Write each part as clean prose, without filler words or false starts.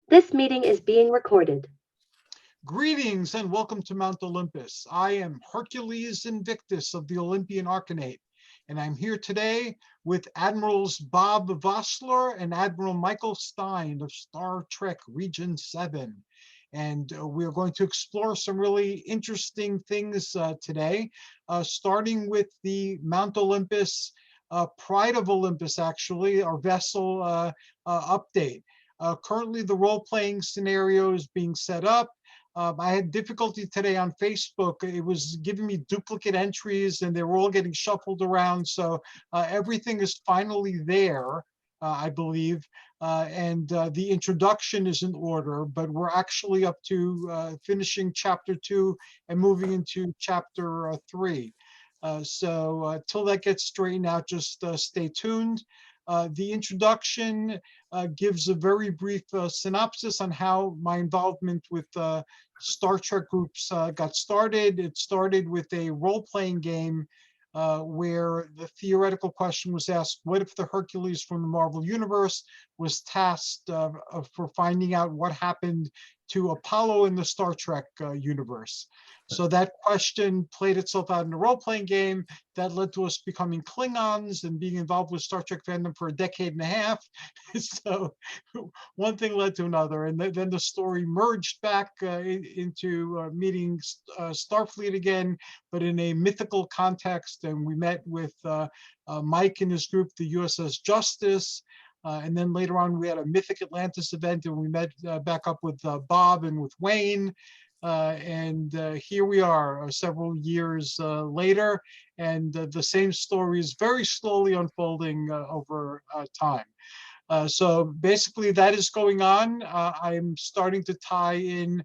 This meeting is being recorded. Greetings and welcome to Mount Olympus. I am Hercules Invictus of the Olympian Arcanate, and I'm here today with Admirals Bob Vosseller and Admiral Michael Stein of Star Trek Region 7. And we're going to explore some really interesting things today, starting with the Mount Olympus, Pride of Olympus, actually, our vessel update. Currently, the role-playing scenario is being set up. I had difficulty today on Facebook. It was giving me duplicate entries and they were all getting shuffled around. So everything is finally there, I believe. And the introduction is in order, but we're actually up to finishing chapter 2 and moving into chapter 3. So till that gets straightened out, just stay tuned. The introduction gives a very brief synopsis on how my involvement with Star Trek groups got started. It started with a role-playing game where the theoretical question was asked, what if the Hercules from the Marvel Universe was tasked for finding out what happened to Apollo in the Star Trek universe? So that question played itself out in a role-playing game that led to us becoming Klingons and being involved with Star Trek fandom for a decade and a half. So one thing led to another, and then the story merged back into meeting Starfleet again, but in a mythical context. And we met with Mike and his group, the USS Justice. And then later on, we had a Mythic Atlantis event, and we met back up with Bob and with Wayne. And here we are several years later, and the same story is very slowly unfolding over time. So basically that is going on. I'm starting to tie in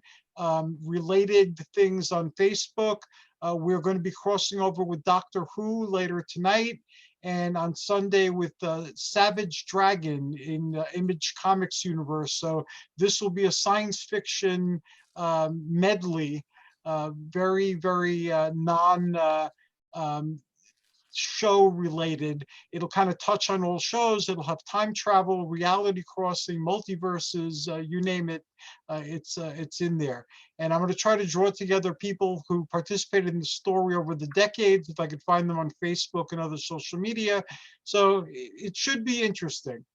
related things on Facebook. We're going to be crossing over with Doctor Who later tonight, and on Sunday with Savage Dragon in the Image Comics universe. So this will be a science fiction medley, very non show related. It'll kind of touch on all shows. It'll have time travel, reality crossing, multiverses, you name it. It's in there. And I'm going to try to draw together people who participated in the story over the decades, if I could find them on Facebook and other social media. So it should be interesting.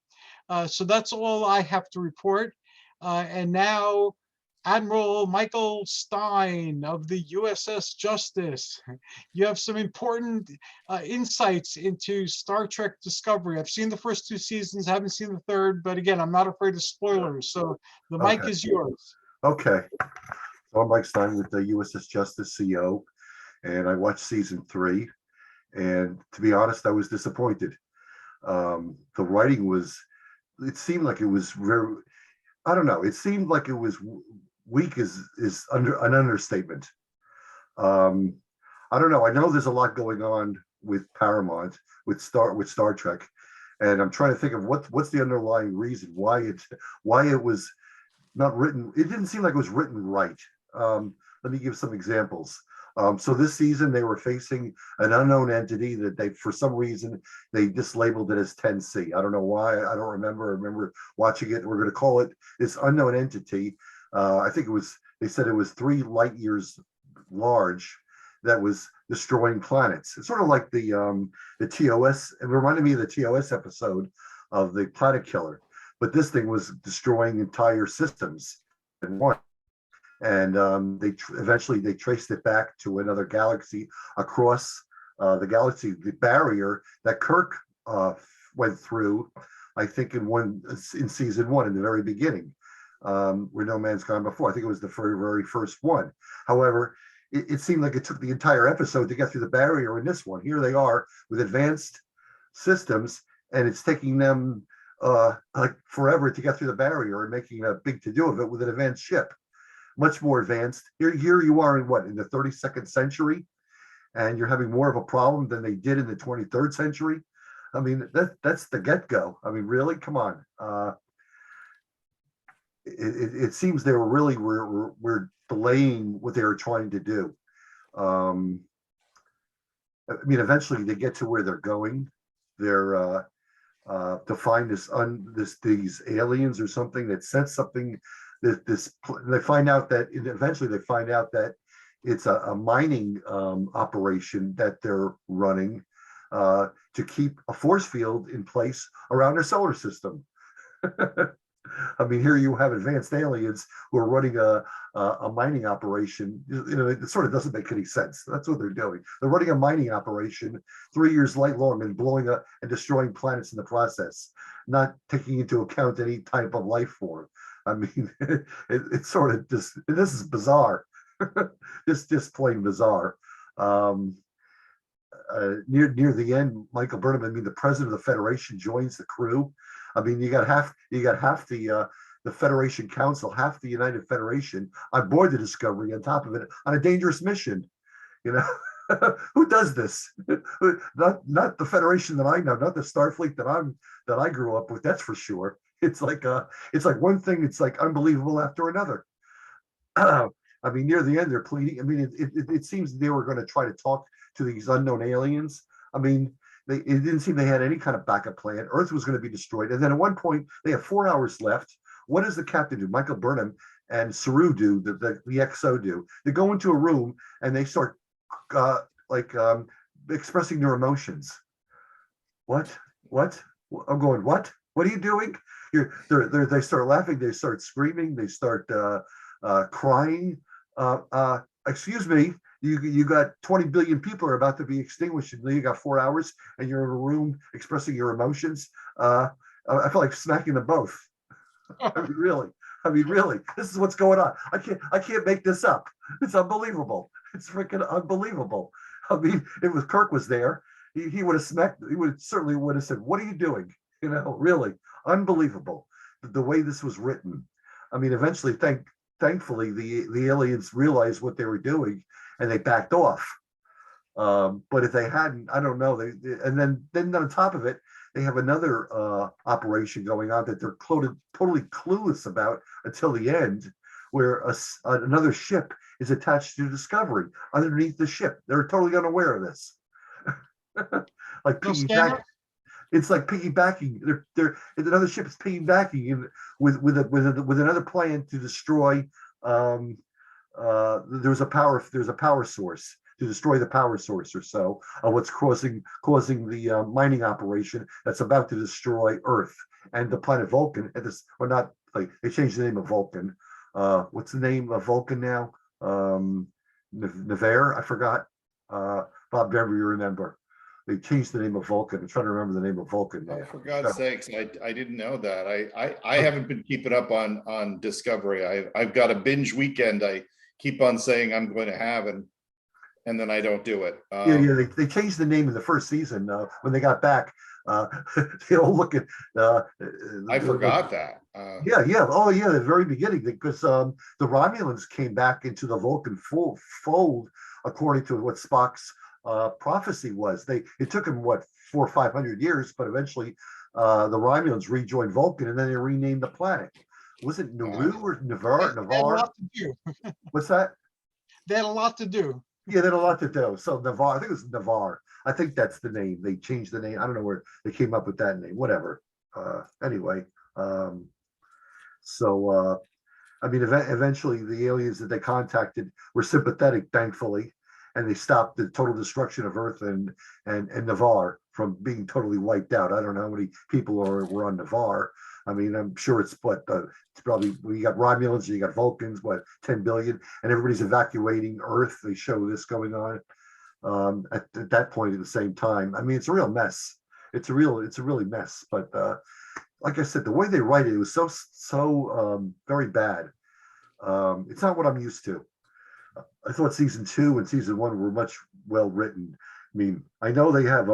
So that's all I have to report. And now Admiral Michael Stein of the USS Justice. You have some important insights into Star Trek Discovery. I've seen the first 2 seasons, haven't seen the third, but again, I'm not afraid of spoilers. So the mic is yours. Okay. So I'm Mike Stein with the USS Justice CO, and I watched season 3. And to be honest, I was disappointed. The writing it seemed like it was very, I don't know, it seemed like it was weak is under an understatement. I don't know. I know there's a lot going on with Paramount, with Star Trek, and I'm trying to think of what's the underlying reason why it was not written. It didn't seem like it was written right. Let me give some examples. So this season they were facing an unknown entity that they, for some reason, they just labeled it as 10C. I don't know why. I don't remember. I remember watching it. We're going to call it this unknown entity. I think they said it was 3 light years large that was destroying planets. It's sort of like the TOS. It reminded me of the TOS episode of the Planet Killer, but this thing was destroying entire systems in one. And eventually they traced it back to another galaxy across the galaxy, the barrier that Kirk went through, I think in season 1 in the very beginning. Where no man's gone before. I think it was the very first one. However, it seemed like it took the entire episode to get through the barrier in this one. Here they are with advanced systems, and it's taking them like forever to get through the barrier and making a big to-do of it with an advanced ship. Much more advanced. Here you are in the 32nd century, and you're having more of a problem than they did in the 23rd century. I mean, that's the get-go. I mean, really? Come on. It seems they were delaying what they were trying to do. I mean, eventually they get to where they're going. They're to find these aliens or something that sent something. They find out that eventually they find out that it's a mining operation that they're running to keep a force field in place around their solar system. I mean, here you have advanced aliens who are running a mining operation. You know, it sort of doesn't make any sense. That's what they're doing. They're running a mining operation 3 years light long and blowing up and destroying planets in the process, not taking into account any type of life form. I mean, it's sort of just, this is bizarre. Just plain bizarre. Near the end, Michael Burnham, I mean, the president of the Federation joins the crew. I mean, you got half the Federation Council, half the United Federation on board the Discovery, on top of it, on a dangerous mission. You know, who does this? Not the Federation that I know, not the Starfleet that I grew up with. That's for sure. It's like one thing. It's like unbelievable after another. I mean, near the end, they're pleading. I mean, it seems they were going to try to talk to these unknown aliens. I mean, it didn't seem they had any kind of backup plan. Earth was going to be destroyed. And then at one point, they have 4 hours left. What does the captain do? Michael Burnham and Saru do, the XO do. They go into a room and they start expressing their emotions. What? I'm going, what? What are you doing? They start laughing. They start screaming. They start crying. Excuse me. You got 20 billion people are about to be extinguished, and then you got 4 hours, and you're in a room expressing your emotions. I feel like smacking them both. I mean, really, this is what's going on. I can't make this up. It's unbelievable. It's freaking unbelievable. I mean, if Kirk was there, he would have smacked. He certainly would have said, "What are you doing?" You know, really unbelievable. The way this was written. I mean, eventually, thankfully, the aliens realized what they were doing and they backed off. But if they hadn't, I don't know. And then on top of it, they have another operation going on that they're totally clueless about until the end, where another ship is attached to Discovery underneath the ship. They're totally unaware of this. Like piggyback. It's like piggybacking. Another ship is piggybacking with another plan to destroy. There's a power source to destroy the power source or so of what's causing the mining operation that's about to destroy Earth and the planet Vulcan. At this, or not, like they changed the name of Vulcan. What's the name of Vulcan now? Nevere, I forgot. Bob Denver, you remember? They changed the name of Vulcan. I'm trying to remember the name of Vulcan now. Oh, for God's sakes, I didn't know that. I haven't been keeping up on Discovery. I've got a binge weekend. I keep on saying I'm going to have, and then I don't do it. Yeah. They changed the name in the first season when they got back. They all look at. I forgot that. Yeah. Oh, yeah. The very beginning, because the Romulans came back into the Vulcan fold, according to what Spock's prophecy was. It took them 400 or 500 years, but eventually the Romulans rejoined Vulcan, and then they renamed the planet. Was it Naru or Navarre? They had a lot to do. What's that? They had a lot to do. Yeah, they had a lot to do. So Navarre, I think it was Navarre. I think that's the name. They changed the name. I don't know where they came up with that name. Whatever. Anyway, I mean, eventually the aliens that they contacted were sympathetic, thankfully, and they stopped the total destruction of Earth and Navarre from being totally wiped out. I don't know how many people were on Navarre. I mean, I'm sure it's probably, you got Romulans, you got Vulcans, 10 billion, and everybody's evacuating Earth. They show this going on at that point at the same time. I mean, it's a real mess. It's a really mess. But like I said, the way they write it was so very bad. It's not what I'm used to. I thought season 2 and season 1 were much well written. I mean, I know they have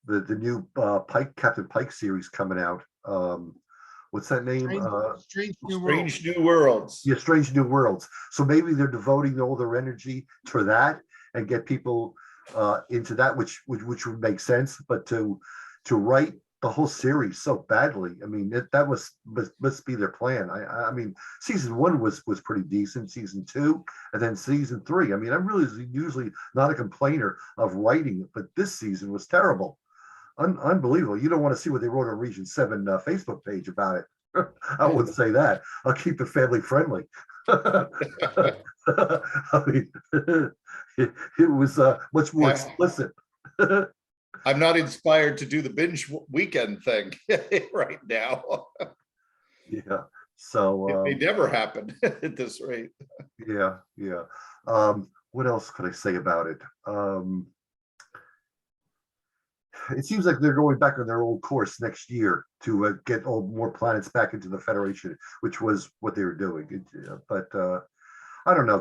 the new Captain Pike series coming out. What's that name? Strange New Worlds. Yeah, Strange New Worlds. So maybe they're devoting all their energy to that and get people into that, which would make sense. But to write the whole series so badly, I mean, that must be their plan. I mean, season 1 was pretty decent. Season 2, and then season 3. I mean, I'm really usually not a complainer of writing, but this season was terrible. Unbelievable. You don't want to see what they wrote on Region 7 Facebook page about it. I wouldn't say that. I'll keep it family friendly. I mean, it was much more explicit. I'm not inspired to do the binge weekend thing right now. Yeah. So It may never happen at this rate. yeah. What else could I say about it? It seems like they're going back on their old course next year to get all more planets back into the Federation, which was what they were doing. But I don't know.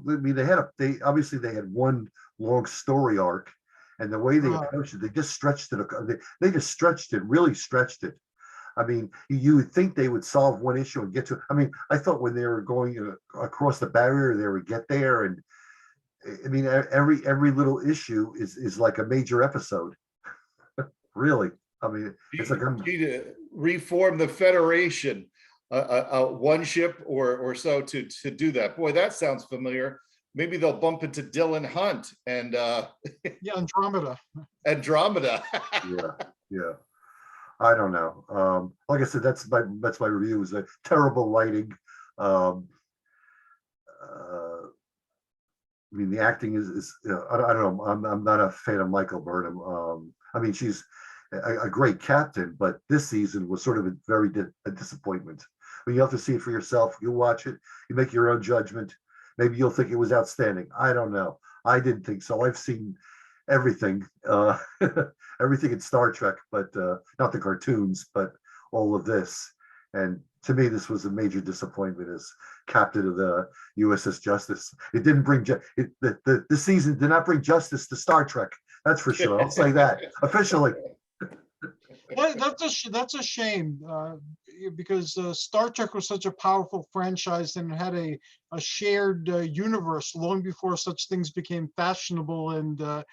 I mean, they obviously they had one long story arc, and the way they approached it, they just stretched it. They just stretched it, really stretched it. I mean, you would think they would solve one issue and get to. I mean, I thought when they were going across the barrier, they would get there, and I mean, every little issue is like a major episode. Really, I mean, it's like to reform the Federation, one ship or so to do that. Boy, that sounds familiar. Maybe they'll bump into Dylan Hunt and Yeah, Andromeda. Andromeda. yeah. I don't know. Like I said, that's my review. Is a terrible writing. I mean, the acting is I don't know. I'm not a fan of Michael Burnham. I mean, she's a great captain, but this season was sort of a disappointment. I mean, you have to see it for yourself. You watch it, you make your own judgment. Maybe you'll think it was outstanding. I don't know. I didn't think so. I've seen everything, everything in Star Trek, but not the cartoons, but all of this. And to me, this was a major disappointment as captain of the USS Justice. It didn't bring the season did not bring justice to Star Trek. That's for sure. I'll say that officially. Well, that's a shame because Star Trek was such a powerful franchise and it had a shared universe long before such things became fashionable and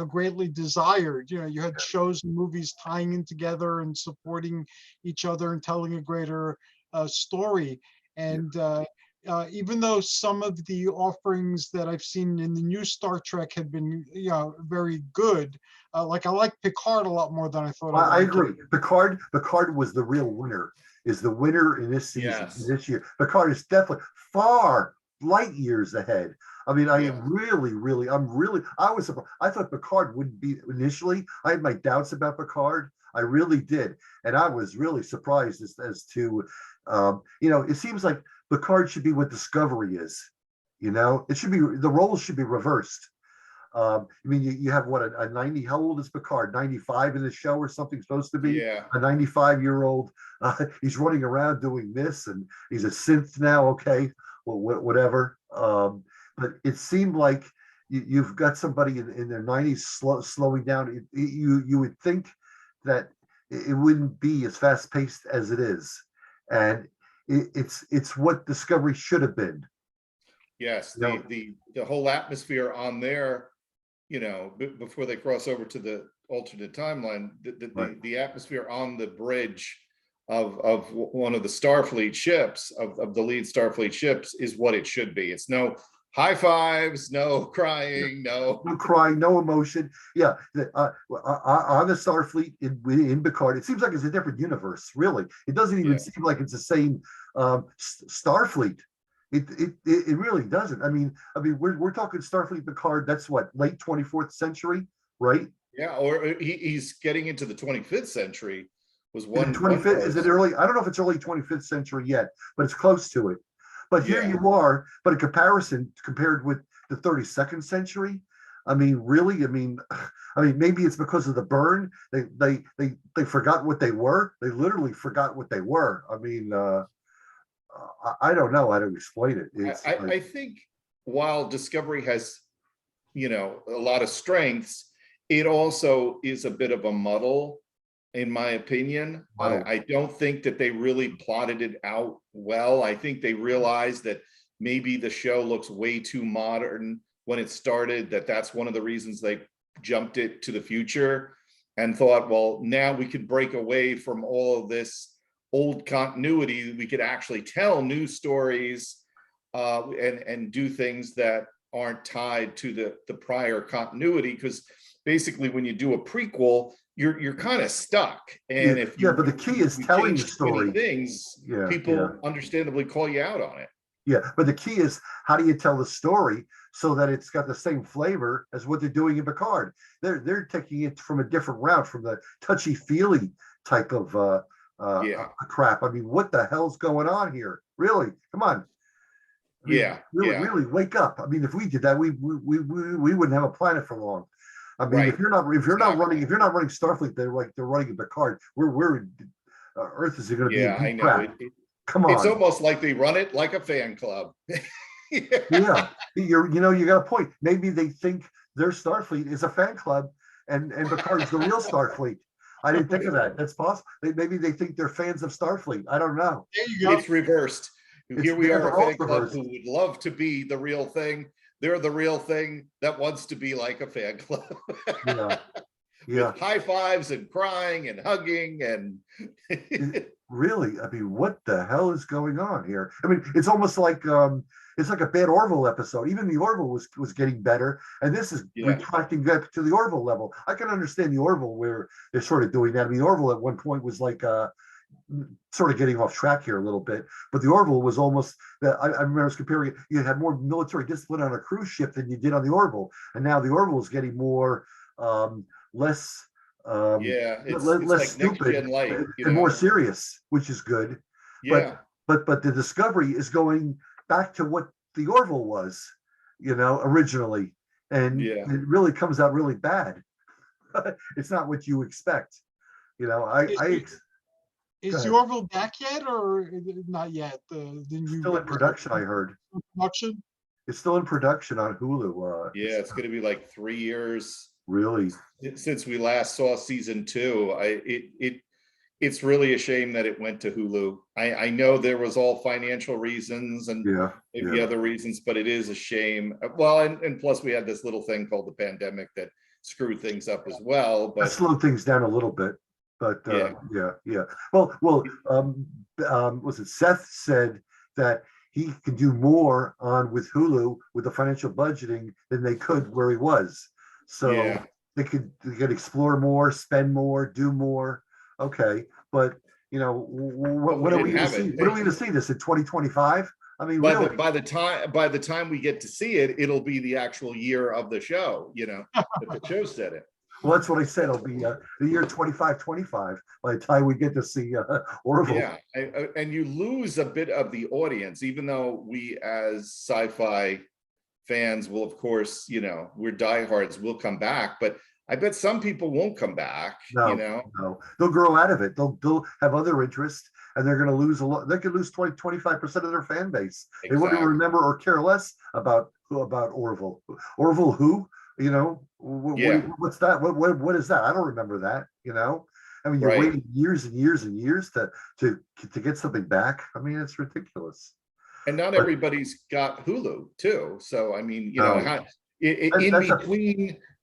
greatly desired. You had shows and movies tying in together and supporting each other and telling a greater story. And even though some of the offerings that I've seen in the new Star Trek had been, very good, like I like Picard a lot more than I thought. I agree. Picard was the real winner. Is the winner in this season, Yes. this year. Picard is definitely far light years ahead. I mean, I am really, I was surprised. I thought Picard wouldn't be initially. I had my doubts about Picard. I really did. And I was really surprised as to, it seems like Picard should be what Discovery is. It should be, the roles should be reversed. I mean, you have what, a 90, how old is Picard? 95 in the show or something supposed to be? Yeah. A 95-year-old. He's running around doing this and he's a synth now. Okay, well, whatever. But it seemed like you've got somebody in their 90s slowing down. You would think that it wouldn't be as fast paced as it is. And it's what Discovery should have been. Yes, the whole atmosphere on there, before they cross over to the alternate timeline, the atmosphere on the bridge of one of the Starfleet ships, of the lead Starfleet ships, is what it should be. It's no high fives, no crying, no crying, no emotion. Yeah, on the Starfleet in Picard, it seems like it's a different universe. Really, it doesn't even seem like it's the same Starfleet. It really doesn't. I mean, we're talking Starfleet Picard. That's what, late 24th century, right? Yeah, or he's getting into the 25th century. Was one 25th? Is it early? I don't know if it's early 25th century yet, but it's close to it. But here you are. But in comparison, compared with the 32nd century, I mean, really, I mean, maybe it's because of the burn. They forgot what they were. They literally forgot what they were. I mean. I don't know how to explain it. I think while Discovery has, a lot of strengths, it also is a bit of a muddle, in my opinion. I don't think that they really plotted it out well. I think they realized that maybe the show looks way too modern when it started, that's one of the reasons they jumped it to the future and thought, well, now we could break away from all of this old continuity. We could actually tell new stories and do things that aren't tied to the prior continuity, because basically when you do a prequel, you're kind of stuck. Yeah, And if yeah, but the key is you telling the change too many story. things, Yeah, people yeah. understandably call you out on it. Yeah, but the key is how do you tell the story so that it's got the same flavor as what they're doing in Picard? They're taking it from a different route, from the touchy-feely type of Yeah. crap. I mean, what the hell's going on here? Really? Come on. I mean, Yeah, really, yeah. really wake up. I mean, if we did that, we wouldn't have a planet for long. I mean, Right. if you're not Exactly. running Starfleet, they're running a Picard. We're Earth is going to be Yeah, in I deep know. crap. Come It's on. almost like they run it like a fan club. Yeah, you got a point. Maybe they think their Starfleet is a fan club, and Picard is the real Starfleet. I didn't think of that. That's possible. Maybe they think they're fans of Starfleet. I don't know. There you go. It's reversed. Here we Yeah, are, the a fan roles club reversed. who would love to be the real thing. They're the real thing that wants to be like a fan club. Yeah, yeah. With high fives and crying and hugging and Really, I mean, what the hell is going on here? I mean, it's almost like it's like a bad Orville episode. Even the Orville was getting better, and this is Yeah. retracting back to the Orville level. I can understand the Orville where they're sort of doing that. I mean, the Orville at one point was like sort of getting off track here a little bit, but the Orville was almost that I remember I was comparing it. You had more military discipline on a cruise ship than you did on the Orville, and now the Orville is getting more less. yeah, it's less like stupid next gen light, and more serious, which is good. Yeah, But the Discovery is going back to what the Orville was, originally, and Yeah. it really comes out really bad. It's not what you expect. Is the ahead. Orville back yet, or is it not yet? The new Still in production, I heard. production. It's still in production on Hulu. yeah, it's going to be like 3 years Really. since we last saw season 2. It's really a shame that it went to Hulu. I know there was all financial reasons and Yeah. maybe Yeah. other reasons, but it is a shame. Well, and plus we had this little thing called the pandemic that screwed things up as well. That But slowed things down a little bit, but yeah. Well, was it Seth said that he can do more on with Hulu with the financial budgeting than they could where he was. So Yeah. they could explore more, spend more, do more. Okay, but what are we going to see? What are we going to see this in 2025? I mean, by really? by the time we get to see it, it'll be the actual year of the show, that the show said it. Well, that's what I said. It'll be the year 2525 by the time we get to see Orville. Yeah, and you lose a bit of the audience, even though we as sci-fi fans will, of course, we're diehards, we'll come back, but I bet some people won't come back. No, they'll grow out of it. They'll have other interests, and they're going to lose a lot. They could lose 25% of their fan base. They wouldn't Exactly. remember or care less about Orville. Orville who? What's that? What is that? I don't remember that. I mean, you're Right. waiting years and years and years to get something back. I mean, it's ridiculous. And not But- everybody's got Hulu too. So I mean, No.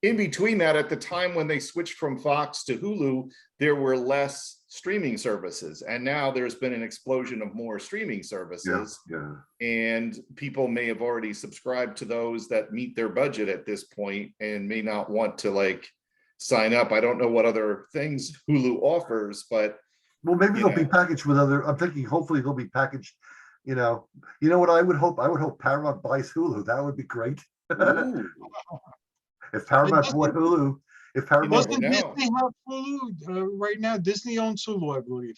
in between that, at the time when they switched from Fox to Hulu, there were less streaming services, and now there's been an explosion of more streaming services. Yeah. And people may have already subscribed to those that meet their budget at this point and may not want to sign up. I don't know what other things Hulu offers, but Well, maybe they'll be packaged with other. I'm thinking hopefully they'll be packaged. You know what I would hope? I would hope Paramount buys Hulu. That would be great. ooh, If Paramount bought Hulu, if Paramount, Doesn't know. Disney have Hulu right now? Disney owns Hulu, I believe.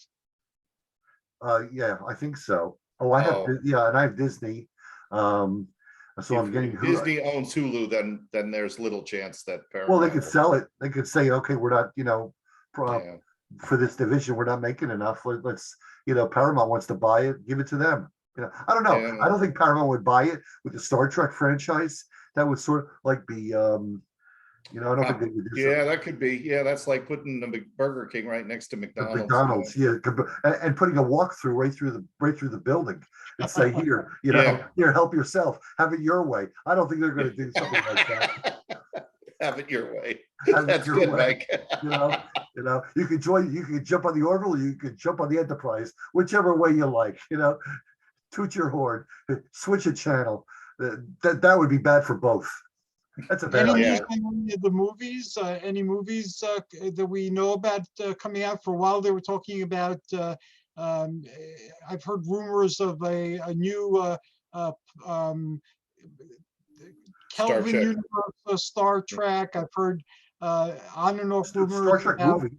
yeah, I think so. Oh, I have, Oh. and I have Disney. So I'm if getting Hulu. Disney owns Hulu, then there's little chance that Paramount. Well, they could sell it. They could say, okay, we're not, Yeah. for this division, we're not making enough. Let's, Paramount wants to buy it, give it to them. I don't know. Yeah. I don't think Paramount would buy it with the Star Trek franchise. That would sort of be, I don't think they would do Yeah, that could be. Yeah, that's like putting the Burger King right next to something. McDonald's. McDonald's, yeah, and putting a walkthrough right through the building and say, here, Yeah. here, help yourself, have it your way. I don't think they're going to do something like that. Have it your way. Have it That's your good, way. Mike. You could jump on the Orville, you could jump on the Enterprise, whichever way you like, toot your horn, switch a channel. That would be bad for both. That's a bad Any idea. news on any of the movies? Any movies that we know about coming out? For a while, they were talking about. I've heard rumors of a new Star Kelvin Trek. universe, Star Trek. I've heard on and off Star rumors Trek about movie.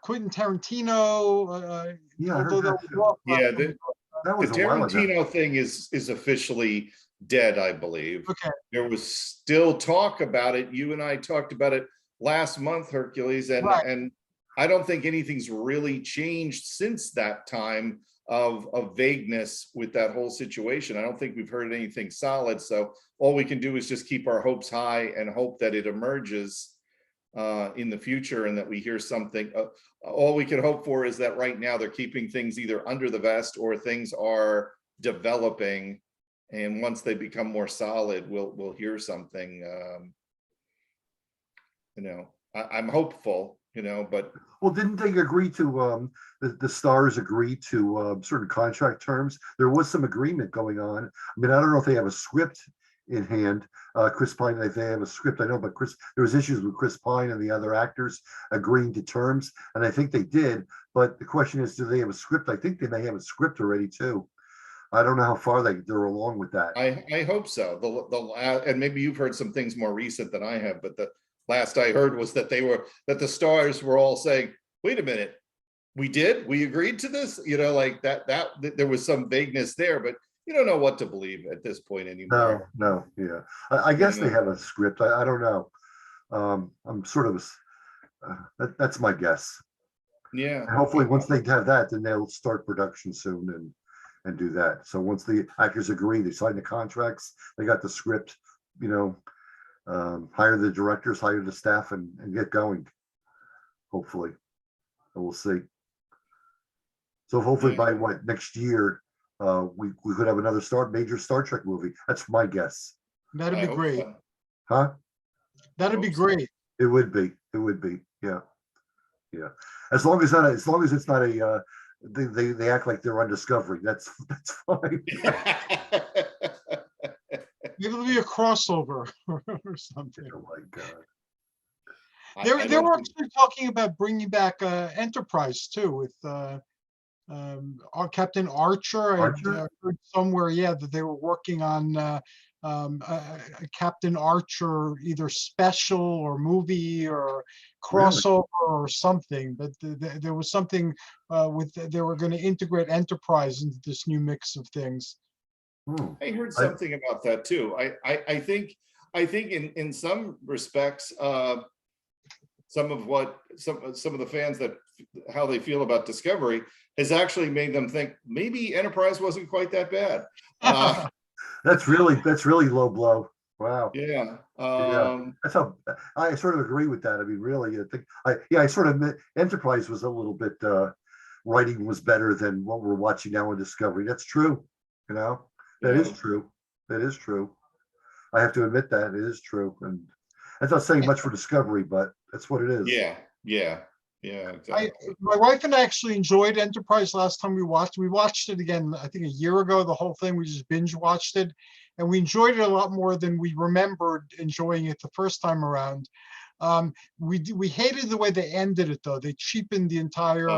Quentin Tarantino. Yeah, I heard Although that that too. was off Yeah, last week. That the was a while ago. Tarantino thing is officially dead, I believe. Okay. There was still talk about it. You and I talked about it last month, Hercules, and Right. and I don't think anything's really changed since that time of vagueness with that whole situation. I don't think we've heard anything solid. So all we can do is just keep our hopes high and hope that it emerges in the future and that we hear something. All we can hope for is that right now they're keeping things either under the vest or things are developing. And once they become more solid, we'll hear something. I'm hopeful, but Well, didn't they agree to, the stars agree to certain contract terms? There was some agreement going on. I mean, I don't know if they have a script in hand. Chris Pine, if they have a script, I know, but there was issues with Chris Pine and the other actors agreeing to terms, and I think they did. But the question is, do they have a script? I think they may have a script already too. I don't know how far they're along with that. I hope so. And maybe you've heard some things more recent than I have, but the last I heard was that the stars were all saying, wait a minute, we agreed to this, like that there was some vagueness there, but you don't know what to believe at this point anymore. No, yeah. I guess they have a script. I don't know. I'm sort of, that's my guess. Yeah. And hopefully once they have that, then they'll start production soon and do that. So once the actors agree, they sign the contracts, they got the script, hire the directors, hire the staff and get going. Hopefully. And we'll see. So hopefully by next year, we could have another major Star Trek movie. That's my guess. That'd be great. So. Huh? That'd be great. It would be. Yeah. Yeah. As long as it's not a they act like they're on Discovery. That's fine. Maybe it'll be a crossover or something. Oh my God. They were actually talking about bringing back Enterprise too with Captain Archer. Archer? I heard somewhere, that they were working on a Captain Archer either special or movie or crossover or something. But there was something they were going to integrate Enterprise into this new mix of things. I heard something about that too. I think in some respects, some of the fans how they feel about Discovery has actually made them think maybe Enterprise wasn't quite that bad. That's really low blow. Wow. Yeah. That's how I sort of agree with that. I mean, really, I sort of Enterprise was a little bit writing was better than what we're watching now on Discovery. That's true. That is true. That is true. I have to admit that it is true. And that's not saying much for Discovery, but that's what it is. Yeah. Exactly. My wife and I actually enjoyed Enterprise last time we watched. We watched it again, I think a year ago, the whole thing. We just binge watched it. And we enjoyed it a lot more than we remembered enjoying it the first time around. We hated the way they ended it, though. They cheapened the entire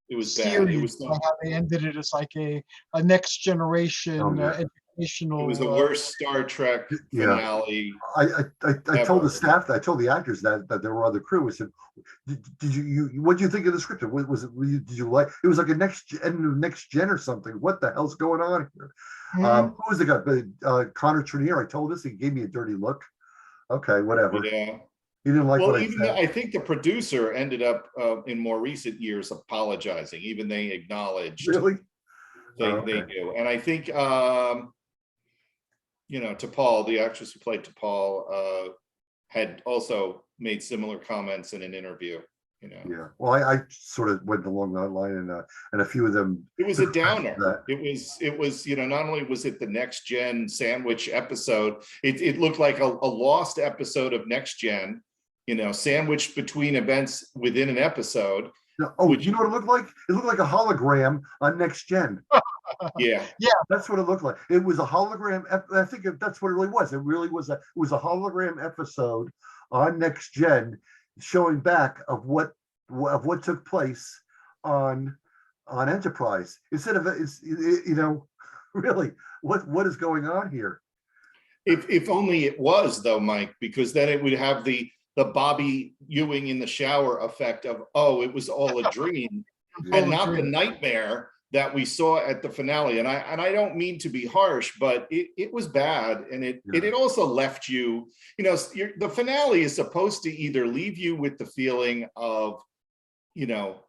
it was series. bad. It was By how they ended it as like a next generation educational. It was the worst Star Trek finale. I told the staff, I told the actors that there were other crew. I said, "Did what do you think of the script? Did you like? It was like a next gen or something. What the hell's going on here?" Who was the guy? Connor Trenier. I told this. He gave me a dirty look. Okay, whatever. Yeah. He didn't like what I even said. I think the producer ended up in more recent years apologizing. Even they acknowledged. Really? They do. And I think T'Pol, the actress who played T'Pol, had also made similar comments in an interview. Yeah. Well, I sort of went along that line, and a few of them. It was a downer. It was not only was it the Next Gen sandwich episode, it looked like a lost episode of Next Gen, sandwiched between events within an episode. You know what it looked like? It looked like a hologram on Next Gen. Yeah, That's what it looked like. It was a hologram. I think that's what it really was. It really was it was a hologram episode on Next Gen, showing back of what took place on Enterprise. Instead of really what is going on here? if only it was though, Mike, because then it would have the Bobby Ewing in the shower effect of, oh, it was all a dream, and not the nightmare that we saw at the finale. And I don't mean to be harsh, but it was bad, and it also left you, the finale is supposed to either leave you with the feeling of,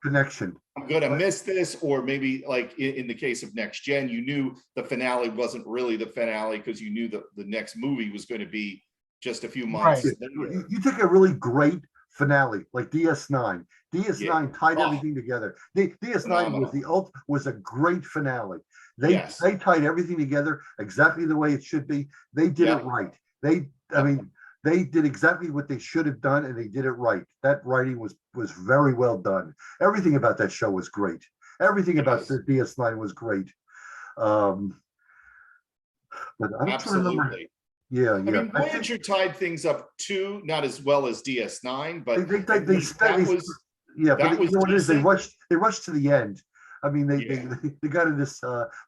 Connection. I'm gonna miss this, or maybe like in the case of Next Gen, you knew the finale wasn't really the finale because you knew the next movie was going to be just a few months later. You take a really great finale like DS9. DS9 tied everything together. DS9 was a great finale. They tied everything together exactly the way it should be. They did it right. They did exactly what they should have done, and they did it right. That writing was very well done. Everything about that show was great. Everything about the DS9 was great. But I'm trying to remember. Yeah. I mean, Voyager tied things up too, not as well as DS9, but they got to the end. I mean, they got in this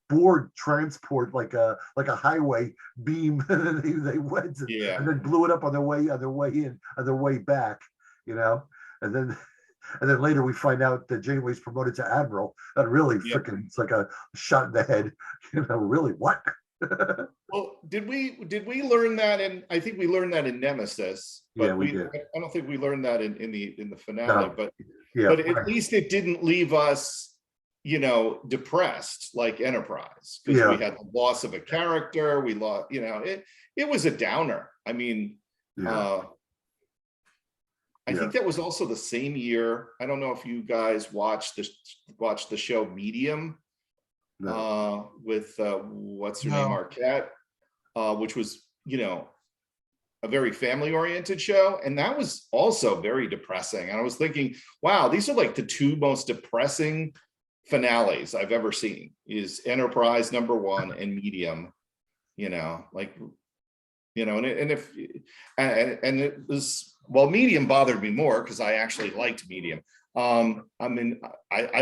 board transport like a highway beam, and they went and then blew it up on their way in, on their way back, and then later we find out that Janeway's promoted to admiral. That really freaking, it's like a shot in the head, really what? Well, did we learn that I think we learned that in Nemesis, but we did. I don't think we learned that in the finale, No. but at least it didn't leave us depressed like Enterprise, because we had the loss of a character. We lost, it was a downer. I mean, I think that was also the same year. I don't know if you guys watched the show Medium. No. With what's her name, Arquette, which was a very family-oriented show, and that was also very depressing. And I was thinking, wow, these are like the two most depressing finales I've ever seen, is Enterprise #1 and Medium, and it was, well, Medium bothered me more because I actually liked Medium. I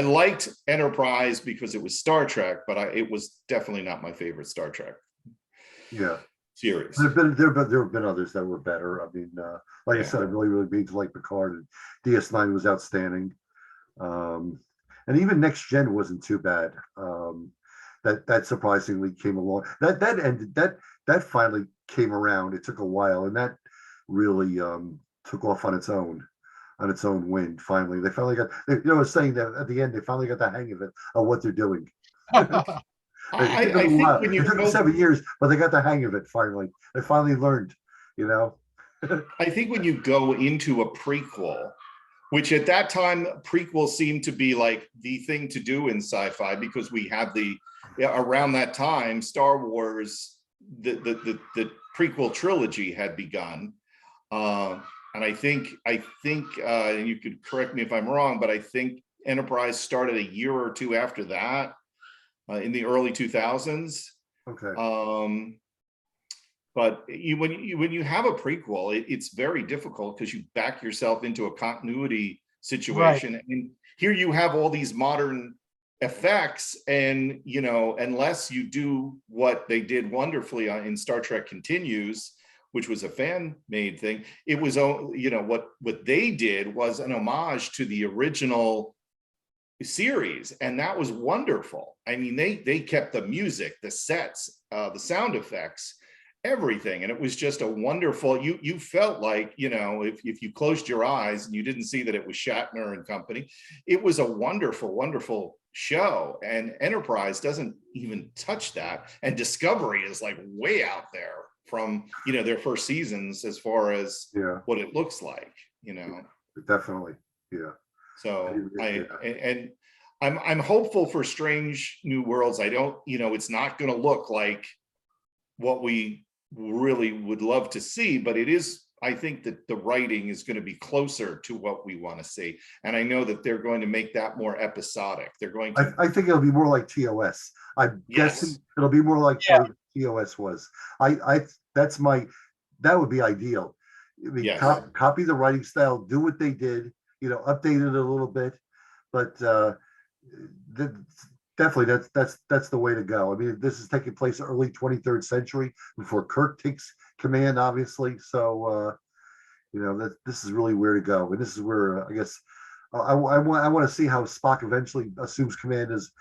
liked Enterprise because it was Star Trek, but it was definitely not my favorite Star Trek series. There have been others that were better. I mean, like I said, I really began to like Picard, and DS9 was outstanding. And even Next Gen wasn't too bad. That surprisingly came along. That finally came around. It took a while, and that really took off on its own wind. Finally, they finally got. I was saying that at the end, they finally got the hang of it, of what they're doing. I think when it took them 7 years, but they got the hang of it finally. They finally learned. I think when you go into a prequel, which at that time prequels seemed to be like the thing to do in sci-fi, because we had around that time Star Wars, the prequel trilogy had begun, and I think and you could correct me if I'm wrong, but I think Enterprise started a year or two after that, in the early 2000s. Okay. But when you have a prequel, it's very difficult because you back yourself into a continuity situation. Right. And here you have all these modern effects, and unless you do what they did wonderfully in Star Trek Continues, which was a fan-made thing, it was what they did was an homage to the original series, and that was wonderful. I mean, they kept the music, the sets, the sound effects, everything, and it was just a wonderful, you felt like, if you closed your eyes and you didn't see that it was Shatner and company, it was a wonderful show. And Enterprise doesn't even touch that, and Discovery is like way out there from their first seasons as far as what it looks like. Definitely. So I'm hopeful for Strange New Worlds. I don't, it's not going to look like what we really would love to see, but it is I think that the writing is going to be closer to what we want to see. And I know that they're going to make that more episodic. They're going to, I think it'll be more like TOS. I'm guessing yes, it'll be more like Yeah. TOS was. That would be ideal. I mean, yes. copy the writing style, do what they did, update it a little bit, but definitely that's the way to go. I mean, this is taking place early 23rd century before Kirk takes command, obviously. So that this is really where to go, and this is where I guess I want to see how Spock eventually assumes command as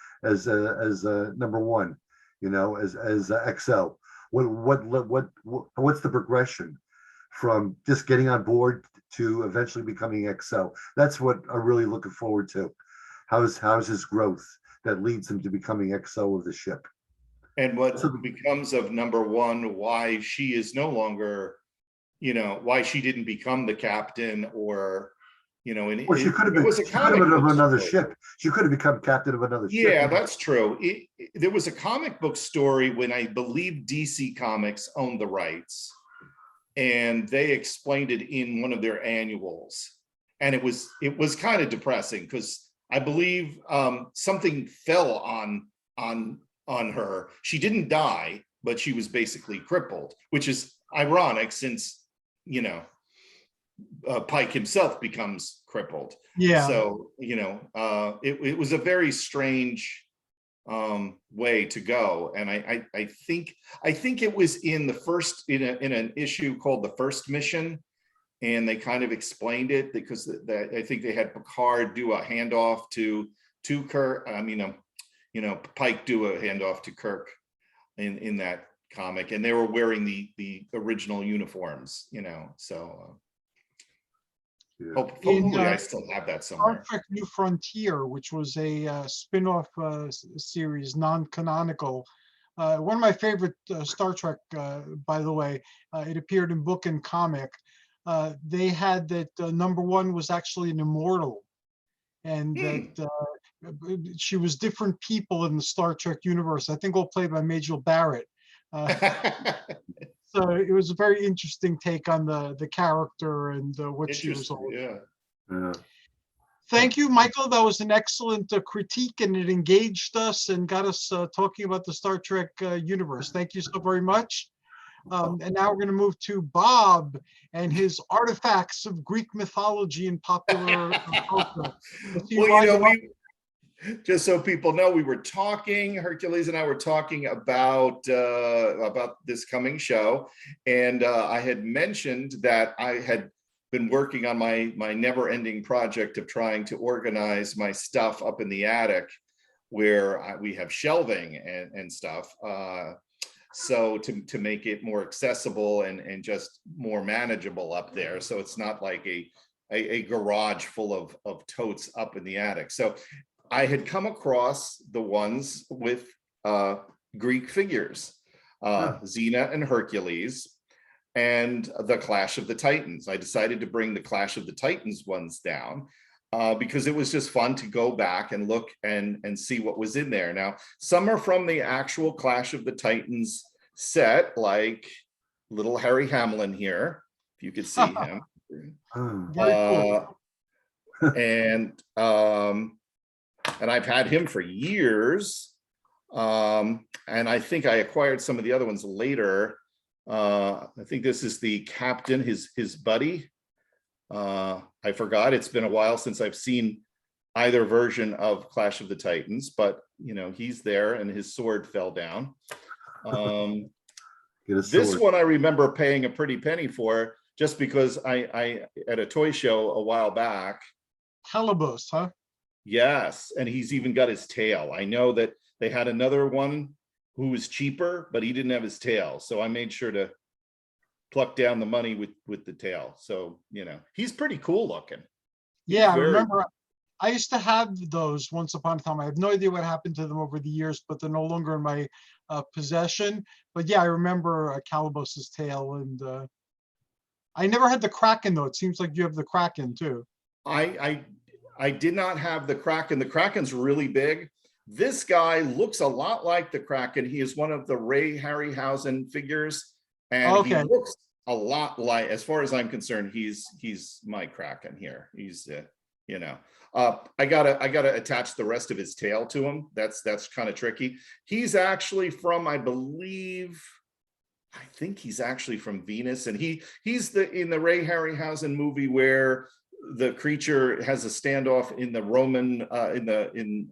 number one, as XO. What's the progression from just getting on board to eventually becoming XO? That's what I'm really looking forward to. How's his growth that leads him to becoming XO of the ship? And what becomes of number one, why she is no longer, why she didn't become the captain, or, Well, she could have been of another ship. She could have become captain of another ship. Yeah, that's true. There was a comic book story when I believe DC Comics owned the rights, and they explained it in one of their annuals. And it was kind of depressing because I believe something fell on her. She didn't die, but she was basically crippled, which is ironic since, Pike himself becomes crippled. Yeah. So, it was a very strange way to go. And I think it was in the first, in an issue called The First Mission, and they kind of explained it because I think they had Picard do a handoff to Kirk. Pike do a handoff to Kirk in that comic, and they were wearing the original uniforms, so Yeah. hopefully I still have that Star somewhere. Trek New Frontier, which was a spin-off series, non-canonical. One of my favorite Star Trek, by the way. It appeared in book and comic. They had that number one was actually an immortal, and that she was different people in the Star Trek universe. I think all played by Majel Barrett. So it was a very interesting take on the character and what she was all about. Yeah. Thank you, Michael. That was an excellent critique, and it engaged us and got us talking about the Star Trek universe. Thank you so very much. And now we're going to move to Bob and his artifacts of Greek mythology and popular culture. Well, just so people know, we were talking, Hercules and I were talking about this coming show, and I had mentioned that I had been working on my never-ending project of trying to organize my stuff up in the attic, where we have shelving and stuff. So to make it more accessible and just more manageable up there, so it's not like a garage full of totes up in the attic. So I had come across the ones with Greek figures, Xena and Hercules, and the Clash of the Titans. I decided to bring the Clash of the Titans ones down because it was just fun to go back and look and see what was in there. Now, some are from the actual Clash of the Titans set, like little Harry Hamlin here, if you could see him. Very cool. And I've had him for years. And I think I acquired some of the other ones later. I think this is the captain, his buddy. I forgot, it's been a while since I've seen either version of Clash of the Titans, but he's there and his sword fell down. This one I remember paying a pretty penny for, just because I at a toy show a while back. Calibos, huh? Yes, and he's even got his tail. I know that they had another one who was cheaper, but he didn't have his tail. So I made sure to pluck down the money with the tail. So, he's pretty cool looking. Yeah, I remember I used to have those once upon a time. I have no idea what happened to them over the years, but they're no longer in my possession. But yeah, I remember Calibos's tail, and I never had the Kraken though. It seems like you have the Kraken too. I did not have the Kraken. The Kraken's really big. This guy looks a lot like the Kraken. He is one of the Ray Harryhausen figures, and a lot like, as far as I'm concerned, he's my Kraken here. He's you know, I gotta attach the rest of his tail to him. That's kind of tricky. He's actually from, I think he's actually from Venus, and he's in the Ray Harryhausen movie where the creature has a standoff in the Roman in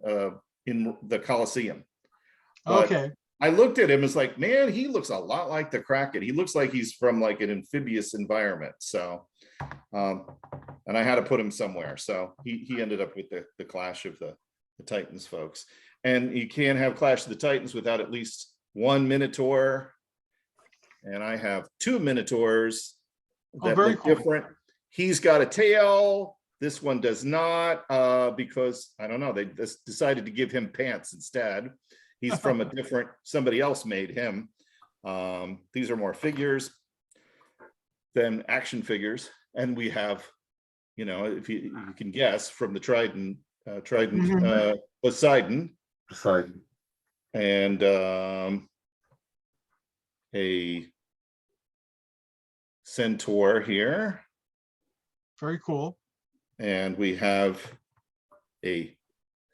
the Colosseum. But Okay. I looked at him as like, man, he looks a lot like the Kraken. He looks like he's from like an amphibious environment. So, and I had to put him somewhere. So he ended up with the Clash of the Titans folks. And you can't have Clash of the Titans without at least one Minotaur. And I have two Minotaurs that look different. He's got a tail. This one does not, because I don't know, they just decided to give him pants instead. He's from a different, somebody else made him. These are more figures than action figures. And we have, you know, if you can guess, from the Trident, Poseidon. And a Centaur here. Very cool. And we have a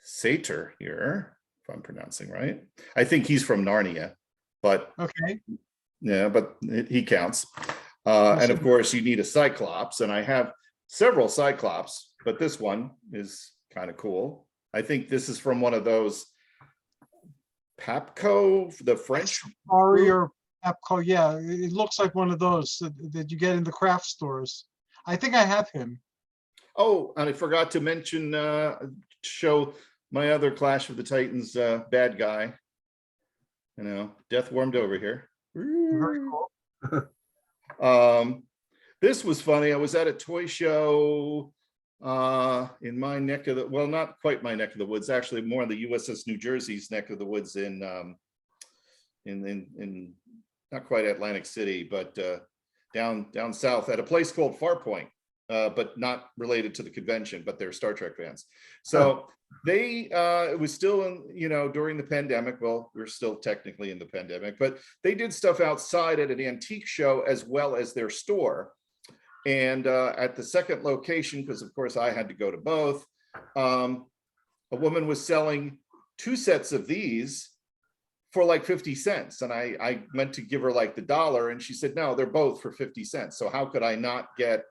Satyr here, if I'm pronouncing right. I think he's from Narnia, but okay. Yeah, but he counts. And of course, you need a Cyclops, and I have several Cyclops, but this one is kind of cool. I think this is from one of those Papco, the French. Or Papco, yeah. It looks like one of those that you get in the craft stores. I think I have him. Oh, and I forgot to mention, show my other Clash of the Titans bad guy. You know, Death Warmed over here. Very cool. This was funny. I was at a toy show in my neck of the, well, not quite my neck of the woods, actually more in the USS New Jersey's neck of the woods in not quite Atlantic City, but down south at a place called Farpoint, but not related to the convention, but they're Star Trek fans. So they, it was still in, you know, during the pandemic. Well, we're still technically in the pandemic, but they did stuff outside at an antique show as well as their store. And at the second location, because of course I had to go to both, a woman was selling 2 sets of these for like 50 cents. And I meant to give her like the $1, and she said, no, they're both for 50 cents. So how could I not get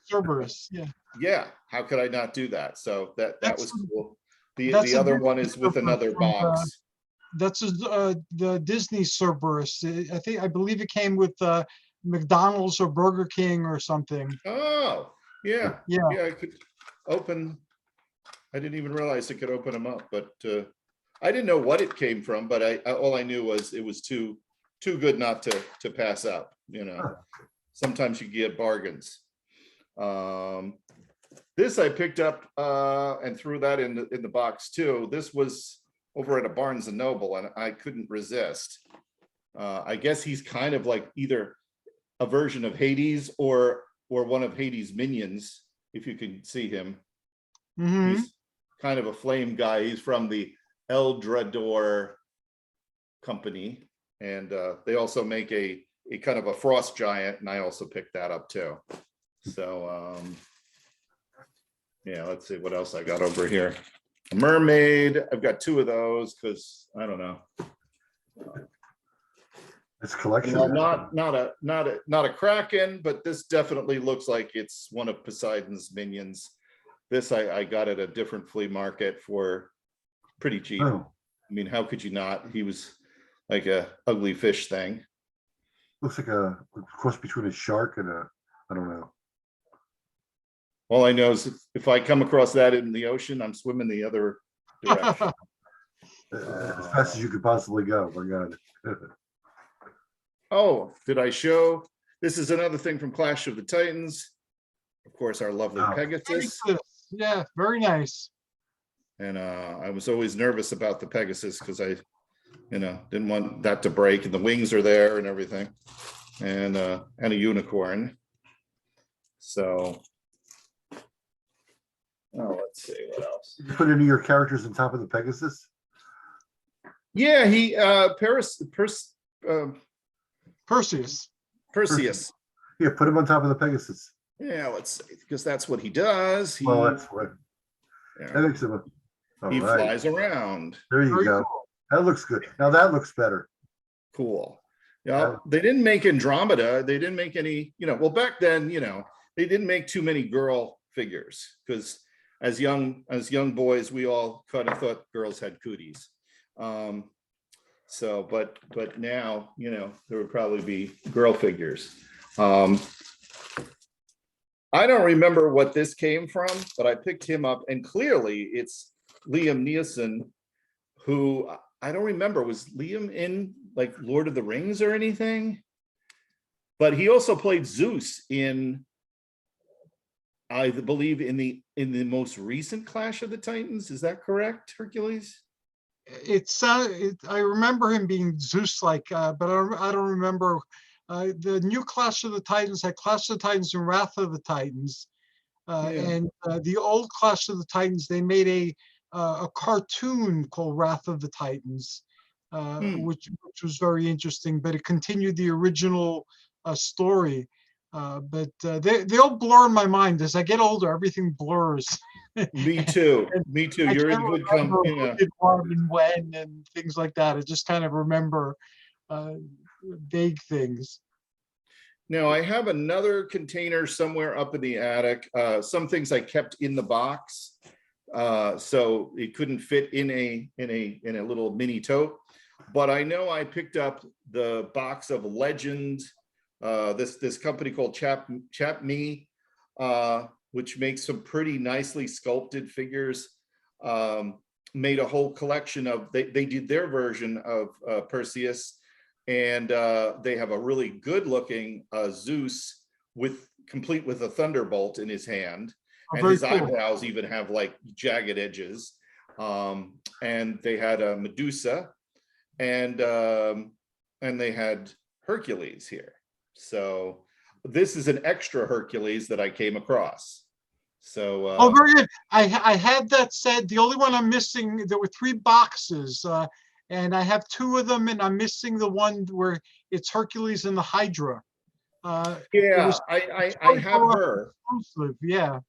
Cerberus, yeah. Yeah, how could I not do that? So that was cool. The That's other one is with another box. That's the Disney Cerberus. I believe it came with McDonald's or Burger King or something. Oh, yeah. Yeah. I could open. I didn't even realize it could open them up, but I didn't know what it came from. But all I knew was it was too good not to pass up. You know, sometimes you get bargains. This I picked up and threw that in the box too. This was over at a Barnes and Noble, and I couldn't resist. I guess he's kind of like either a version of Hades or one of Hades' minions, if you can see him. Mm-hmm. He's kind of a flame guy. He's from the Eldrador company, and they also make a kind of a frost giant, and I also picked that up too. So yeah, let's see what else I got over here. A mermaid. I've got 2 of those because I don't know. It's collection. Not a Kraken, but this definitely looks like it's one of Poseidon's minions. This I got at a different flea market for pretty cheap. Oh. I mean, how could you not? He was like a ugly fish thing. Looks like a cross between a shark and I don't know. All I know is if I come across that in the ocean, I'm swimming the other direction. As fast as you could possibly go. My God. Oh, did I show? This is another thing from Clash of the Titans. Of course, our lovely Pegasus. Yeah, very nice. And I was always nervous about the Pegasus because I, didn't want that to break, and the wings are there and everything, and a unicorn. So, let's see what else. Did you put any of your characters on top of the Pegasus? Yeah, he Perseus. Perseus. Yeah, put him on top of the Pegasus. Yeah, let's see, because that's what he does. He, Well, that's what, yeah, that makes him, all he right, flies around. there you Very go. cool. That looks good. Now that looks better. Cool. Yeah, they didn't make Andromeda. They didn't make any, well, back then, they didn't make too many girl figures because as young boys, we all kind of thought girls had cooties. So, but now, there would probably be girl figures. I don't remember what this came from, but I picked him up, and clearly it's Liam Neeson, who I don't remember, was Liam in like Lord of the Rings or anything? But he also played Zeus in, I believe, in the most recent Clash of the Titans. Is that correct, Hercules? I remember him being Zeus-like, but I don't remember. The new Clash of the Titans had Clash of the Titans and Wrath of the Titans. And the old Clash of the Titans, they made a cartoon called Wrath of the Titans, which was very interesting, but it continued the original story. But they all blur in my mind. As I get older, everything blurs. Me too. Me too. I You're can't in good remember company. who did what and when and things like that. I just kind of remember vague things. Now I have another container somewhere up in the attic. Some things I kept in the box, so it couldn't fit in a little mini tote. But I know I picked up the box of Legend. This company called Chap Me, which makes some pretty nicely sculpted figures. Made a whole collection of. They did their version of Perseus. And they have a really good looking Zeus complete with a thunderbolt in his hand. And his eyebrows even have like jagged edges. And they had a Medusa and they had Hercules here. So this is an extra Hercules that I came across. So oh, very good. I had that set. The only one I'm missing, there were 3 boxes. And I have 2 of them, and I'm missing the one where it's Hercules and the Hydra. yeah, I have her. Exclusive, yeah.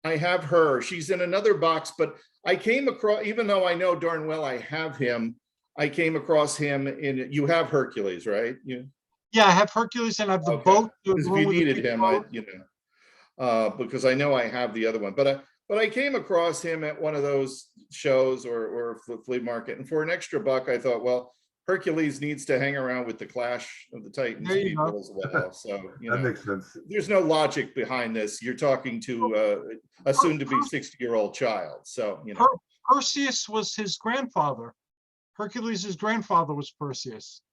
I have her. She's in another box, but I came across, even though I know darn well I have him, I came across him in, you have Hercules, right? Yeah, I have Hercules and I have the Okay. boat. Because if you needed him, because I know I have the other one, but I came across him at one of those shows or flea market, and for an extra buck, I thought, well, Hercules needs to hang around with the Clash of the Titans people as well. So That makes sense. there's no logic behind this. You're talking to a soon-to-be 60-year-old child, so Perseus was his grandfather. Hercules' grandfather was Perseus.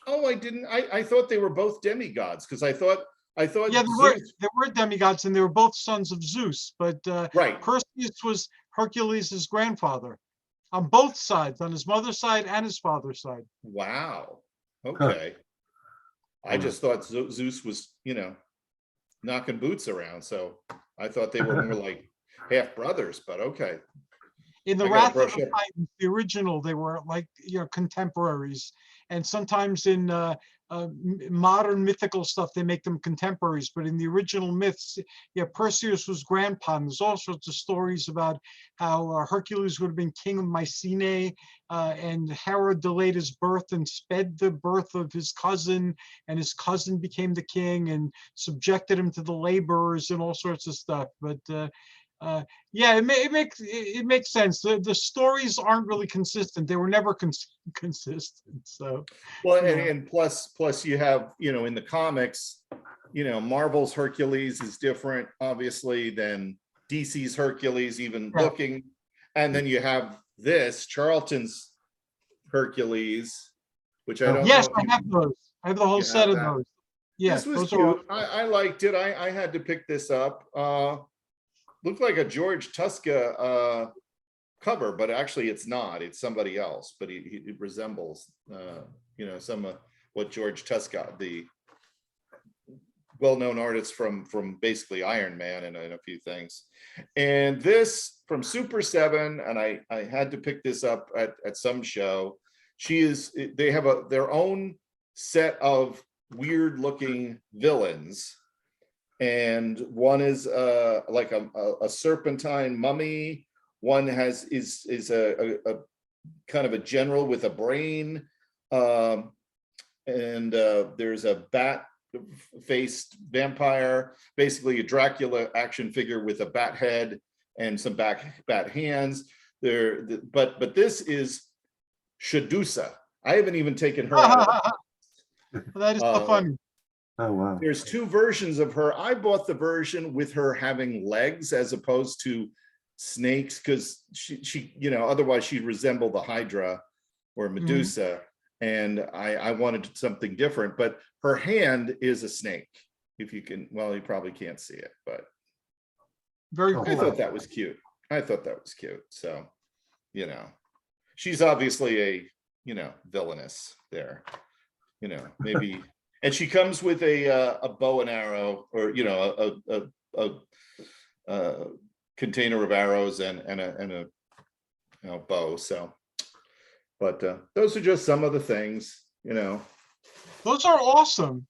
Oh, I thought they were both demigods because I thought Yeah, they were demigods, and they were both sons of Zeus. But right. Perseus was Hercules' grandfather on both sides, on his mother's side and his father's side. Wow. Okay. I just thought Zeus was, knocking boots around. So I thought they were more like half brothers, but okay. In the Wrath of the Titans, the original, they were like contemporaries, and sometimes in modern mythical stuff they make them contemporaries. But in the original myths, Perseus was grandpa. And there's all sorts of stories about how Hercules would have been king of Mycenae, and Hera delayed his birth and sped the birth of his cousin, and his cousin became the king and subjected him to the laborers and all sorts of stuff. But yeah, it makes sense. The stories aren't really consistent. They were never consistent. So well, and plus you have in the comics, Marvel's Hercules is different, obviously, than DC's Hercules, even looking, and then you have this Charlton's Hercules, which I don't. Yes, I have those. I have the whole set of those. Yes, this was cute. I liked it. I had to pick this up. Looked like a George Tuska cover, but actually it's not. It's somebody else, but it resembles, some of what George Tuska, the well-known artist from basically Iron Man and a few things. And this from Super 7, and I had to pick this up at some show. They have their own set of weird looking villains. And one is like a serpentine mummy. One is a kind of a general with a brain. And there's a bat-faced vampire, basically a Dracula action figure with a bat head and some bat hands. But this is Shadusa. I haven't even taken her out of the That is so funny. Oh, wow. There's two versions of her. I bought the version with her having legs as opposed to snakes, because she otherwise she'd resemble the Hydra or Medusa. And I wanted something different, but her hand is a snake. If you can, well, you probably can't see it, but Very Oh, cool. I thought that was cute. So, she's obviously a, villainous there, maybe. And she comes with a bow and arrow, or, a container of arrows and a bow. So, but those are just some of the things, Those are awesome.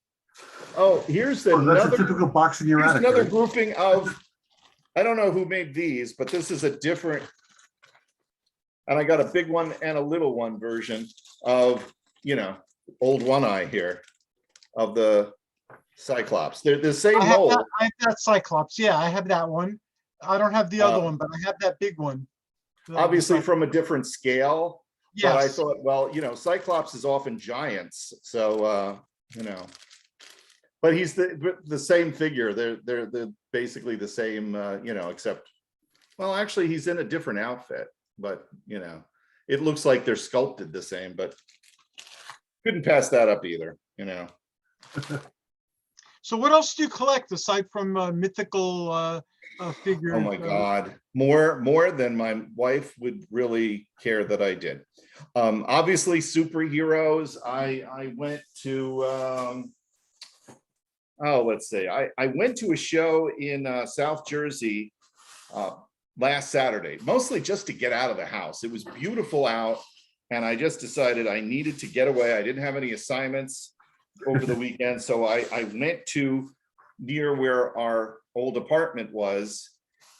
Oh, here's Oh, that's a another, typical box in your here's attic, another right? grouping of, I don't know who made these, but this is a different, and I got a big one and a little one version of, old One Eye here of the Cyclops. They're the same I have mold. that Cyclops. Yeah, I have that one. I don't have the other Uh, one, but I have that big one. Obviously from a different scale, but I Yes. thought, well, Cyclops is often giants, so but he's the same figure. They're basically the same, except, well, actually he's in a different outfit, but it looks like they're sculpted the same, but couldn't pass that up either, So what else do you collect aside from mythical figures? Oh my God, more than my wife would really care that I did. Obviously superheroes. I went to let's see. I went to a show in South Jersey last Saturday, mostly just to get out of the house. It was beautiful out, and I just decided I needed to get away. I didn't have any assignments over the weekend, so I went to near where our old apartment was,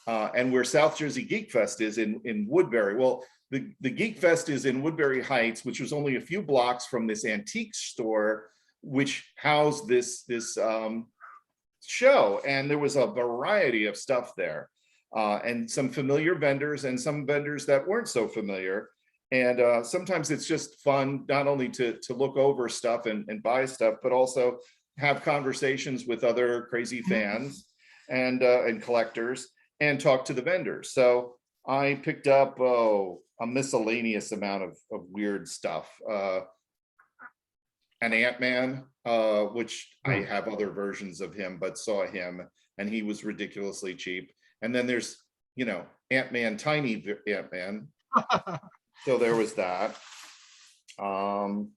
and where South Jersey Geek Fest is in Woodbury. Well, the Geek Fest is in Woodbury Heights, which was only a few blocks from this antique store, which housed this show, and there was a variety of stuff there, and some familiar vendors and some vendors that weren't so familiar. And sometimes it's just fun not only to look over stuff and buy stuff, but also have conversations with other crazy fans and collectors and talk to the vendors. So I picked up a miscellaneous amount of weird stuff. An Ant-Man, which I have other versions of him, but saw him and he was ridiculously cheap. And then there's, Ant-Man, tiny Ant-Man. So there was that. And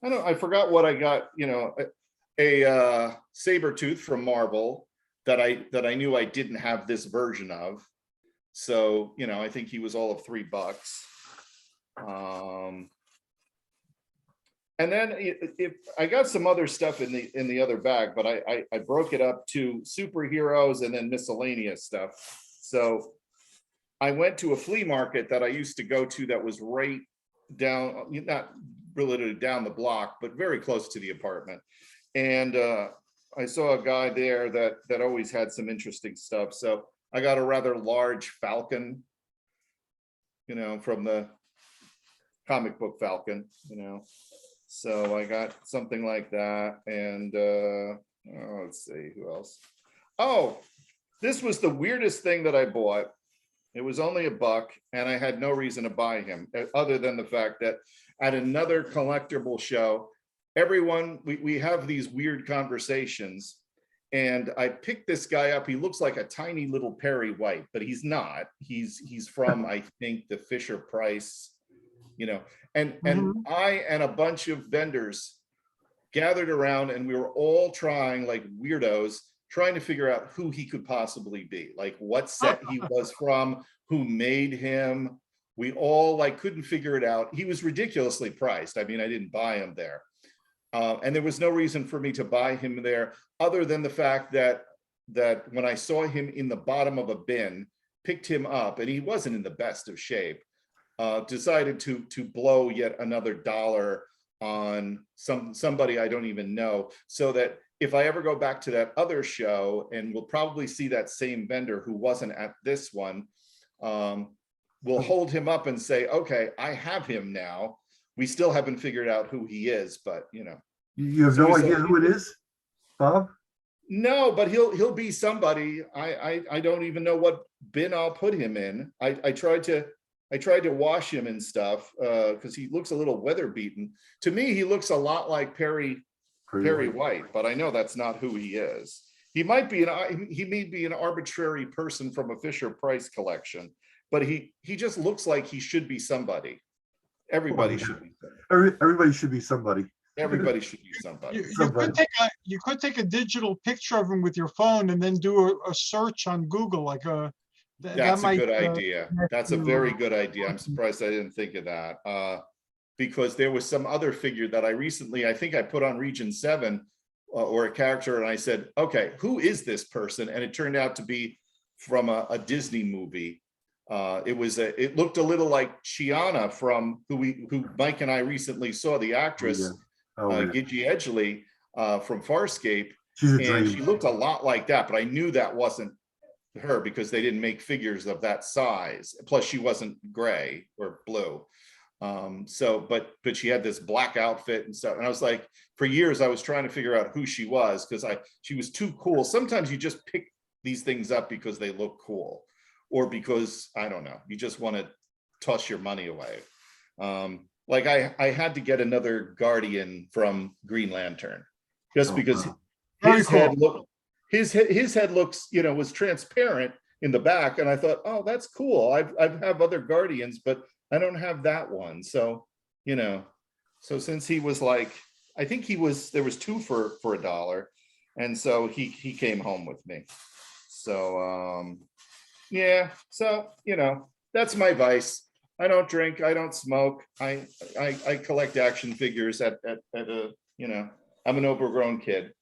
I forgot what I got, a Sabretooth from Marvel that I knew I didn't have this version of. So, I think he was all of $3. And then if I got some other stuff in the other bag, but I broke it up to superheroes and then miscellaneous stuff. So I went to a flea market that I used to go to that was right down, not really down the block, but very close to the apartment. And I saw a guy there that always had some interesting stuff. So I got a rather large falcon, from the comic book Falcon, So I got something like that. And let's see, who else? Oh, this was the weirdest thing that I bought. It was only $1, and I had no reason to buy him other than the fact that at another collectible show, everyone, we have these weird conversations, and I picked this guy up. He looks like a tiny little Perry White, but he's not. He's from, I think, the Fisher Price, and I and a bunch of vendors gathered around, and we were all trying like weirdos, trying to figure out who he could possibly be, like what set he was from, who made him, We all like couldn't figure it out. He was ridiculously priced. I mean, I didn't buy him there. And there was no reason for me to buy him there other than the fact that when I saw him in the bottom of a bin, picked him up, and he wasn't in the best of shape, decided to blow yet another dollar on somebody I don't even know, so that if I ever go back to that other show, and we'll probably see that same vendor who wasn't at this one, we'll hold him up and say, okay, I have him now. We still haven't figured out who he is, but you know. You have no idea who it is, Bob? No, but he'll be somebody. I don't even know what bin I'll put him in. I tried to wash him and stuff because he looks a little weather beaten. To me, he looks a lot like Perry White, but I know that's not who he is. He may be an arbitrary person from a Fisher Price collection, but he just looks like he should be somebody. Everybody should be. Everybody should be somebody. Everybody should be somebody. You could take a digital picture of him with your phone and then do a search on Google, like That's a good idea. That's a very good idea. I'm surprised I didn't think of that. Because there was some other figure that I think I put on Region 7 or a character, and I said, okay, who is this person? And it turned out to be from a Disney movie. It looked a little like Chiana from who Mike and I recently saw, the actress, Gigi Edgley from Farscape. And she looked a lot like that, but I knew that wasn't her because they didn't make figures of that size. Plus she wasn't gray or blue. But she had this black outfit and stuff. And I was like, for years, I was trying to figure out who she was because she was too cool. Sometimes you just pick these things up because they look cool, or because, I don't know, you just want to toss your money away. Like I had to get another Guardian from Green Lantern just because his head looks, was transparent in the back. And I thought, oh, that's cool. I have other Guardians, but I don't have that one. So, so since he was like, I think there was two for $1. And so he came home with me. So, yeah. So, that's my vice. I don't drink. I don't smoke. I collect action figures at I'm an overgrown kid.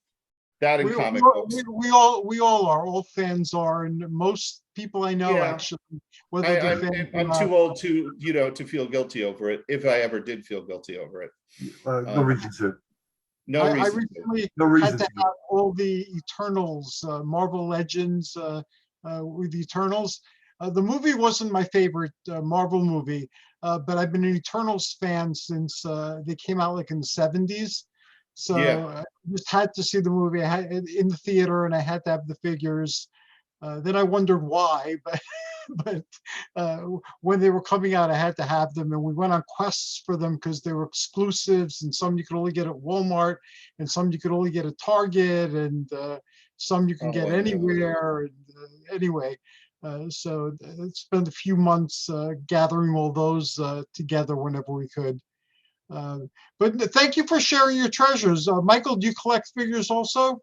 That in comic books. We all are. All fans are, and most people I know actually. I'm too old to feel guilty over it. If I ever did feel guilty over it, no reason to. I recently had to have all the Eternals, Marvel Legends with the Eternals. The movie wasn't my favorite Marvel movie, but I've been an Eternals fan since they came out like in the 70s. So I just had to see the movie. I had it in the theater, and I had to have the figures. Then I wondered why, but when they were coming out, I had to have them, and we went on quests for them because they were exclusives, and some you could only get at Walmart, and some you could only get at Target, and some you can get anywhere. And, anyway, so I spent a few months gathering all those together whenever we could. But thank you for sharing your treasures. Michael, do you collect figures also?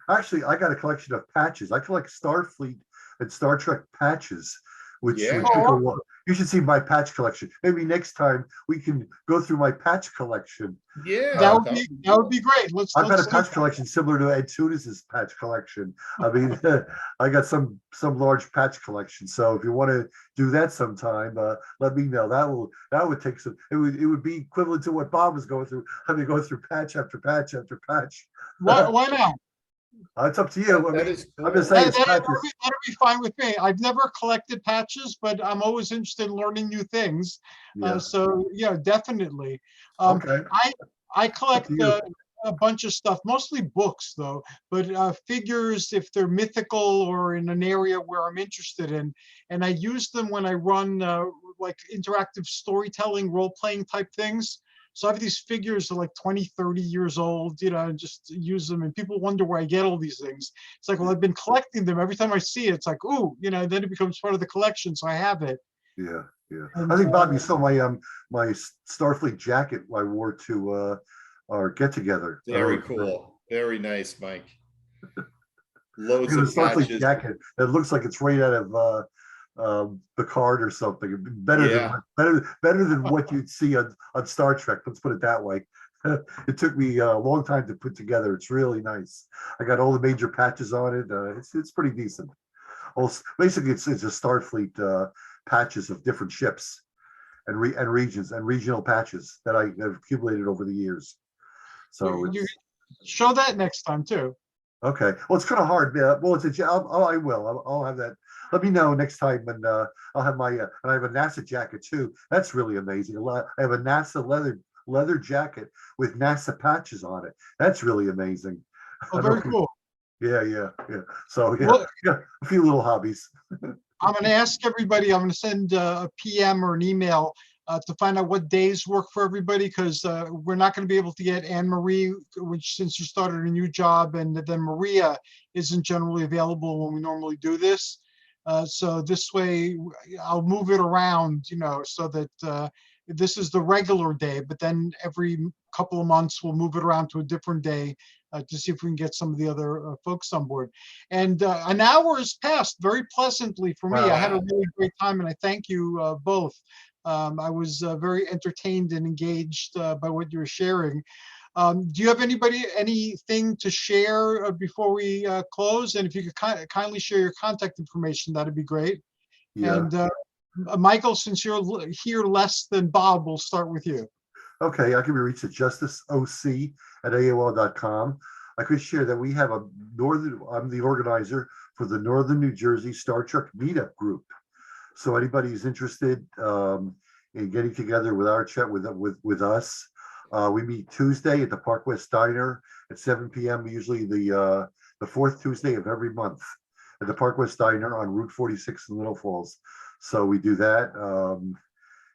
Actually, I got a collection of patches. I collect Starfleet and Star Trek patches, which you should see my patch collection. Maybe next time we can go through my patch collection. Yeah, that would be great. I've got a patch collection similar to Ed Tunis's patch collection. I mean, I got some large patch collection. So if you want to do that sometime, let me know. That would take some. It would be equivalent to what Bob was going through. Having to go through patch after patch after patch. Why not? It's up to you. I'm just saying that'll be fine with me. I've never collected patches, but I'm always interested in learning new things. So yeah, definitely. Okay. I collect a bunch of stuff, mostly books though, but figures if they're mythical or in an area where I'm interested in, and I use them when I run like interactive storytelling, role-playing type things. So I have these figures that are like 20, 30 years old, just use them. And people wonder where I get all these things. It's like, well, I've been collecting them. Every time I see it, it's like, ooh, then it becomes part of the collection. So I have it. Yeah. And, I think, Bob, you saw my Starfleet jacket I wore to our get together. Very cool. Very nice, Mike. Loads of Starfleet patches. jacket. It looks like it's right out of Picard or something. Better Yeah. than better than what you'd see on Star Trek. Let's put it that way. It took me a long time to put together. It's really nice. I got all the major patches on it. It's pretty decent. Also, basically, it's a Starfleet patches of different ships and regions and regional patches that I have accumulated over the years. So You it's show that next time too. okay. Well, it's kind of hard. Well, I will. I'll have that. Let me know next time, and I'll have my. And I have a NASA jacket too. That's really amazing. I have a NASA leather jacket with NASA patches on it. That's really amazing. Oh, very cool. Yeah. So yeah, Well, yeah, a few little hobbies. I'm going to ask everybody, I'm going to send a PM or an email to find out what days work for everybody, because we're not going to be able to get Anne Marie, which since you started a new job, and then Maria isn't generally available when we normally do this. So this way I'll move it around, so that this is the regular day, but then every couple of months we'll move it around to a different day to see if we can get some of the other folks on board. And an hour has passed very pleasantly for me. Wow. I had a really great time, and I thank you both. I was very entertained and engaged by what you were sharing. Do you have anything to share before we close? And if you could kindly share your contact information, that'd be great. Yeah. And Michael, since you're here less than Bob, we'll start with you. Okay, I can be reached at justiceoc@aol.com. I could share that we have I'm the organizer for the Northern New Jersey Star Trek meetup group. So anybody who's interested in getting together with our chat with us, we meet Tuesday at the Park West Diner at 7 p.m. Usually the fourth Tuesday of every month at the Park West Diner on Route 46 in Little Falls. So we do that.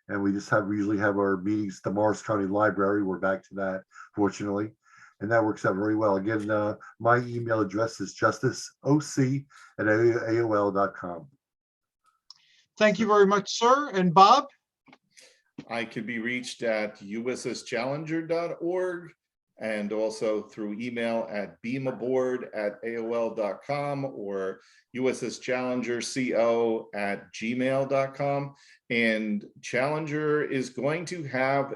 And we usually have our meetings at the Morris County Library. We're back to that, fortunately. And that works out very well. Again, my email address is justiceoc@aol.com. Thank you very much, sir. And Bob? I could be reached at usschallenger.org and also through email at beamaboard@aol.com or usschallengerco@gmail.com. And Challenger is going to have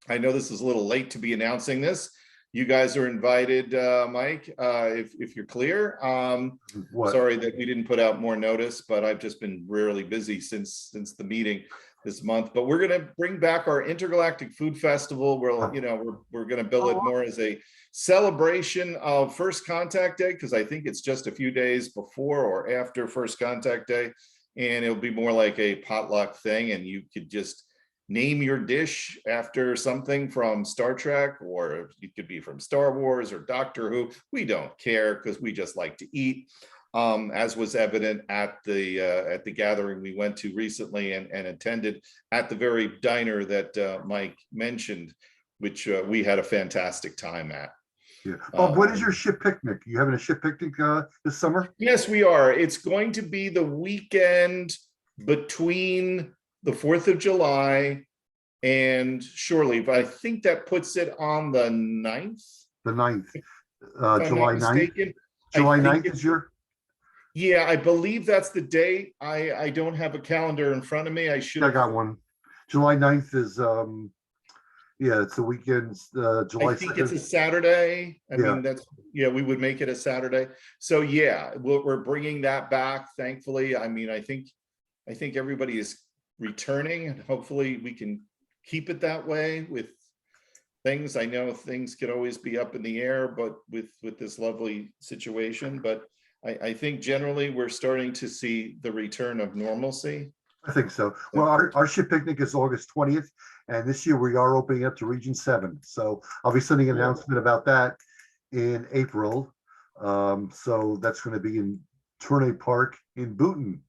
I know this is a little late to be announcing this. You guys are invited, Mike, if you're clear. Sorry that we didn't put out more notice, but I've just been really busy since the meeting this month. But we're going to bring back our Intergalactic Food Festival. We're going to bill it more as a celebration of First Contact Day, because I think it's just a few days before or after First Contact Day, and it'll be more like a potluck thing, and you could just name your dish after something from Star Trek, or it could be from Star Wars or Doctor Who. We don't care, because we just like to eat, as was evident at the gathering we went to recently and attended at the very diner that Mike mentioned, which we had a fantastic time at. Yeah. Bob, what is your ship picnic? You having a ship picnic this summer? Yes, we are. It's going to be the weekend between the 4th of July and Shore Leave. I think that puts it on the 9th. The 9th, July July 9th. July 9th is your? Yeah, I believe that's the date. I don't have a calendar in front of me. I got one. July 9th is yeah, it's the weekend. July 2nd. I think it's a Saturday. I mean, we would make it a Saturday. So yeah, we're bringing that back, thankfully. I mean, I think everybody is returning, and hopefully we can keep it that way with things. I know things could always be up in the air, but with this lovely situation, but I think generally we're starting to see the return of normalcy. I think so. Well, our ship picnic is August 20th, and this year we are opening up to Region 7. So I'll be sending an announcement about that in April. So that's going to be in Tourney Park in Boonton.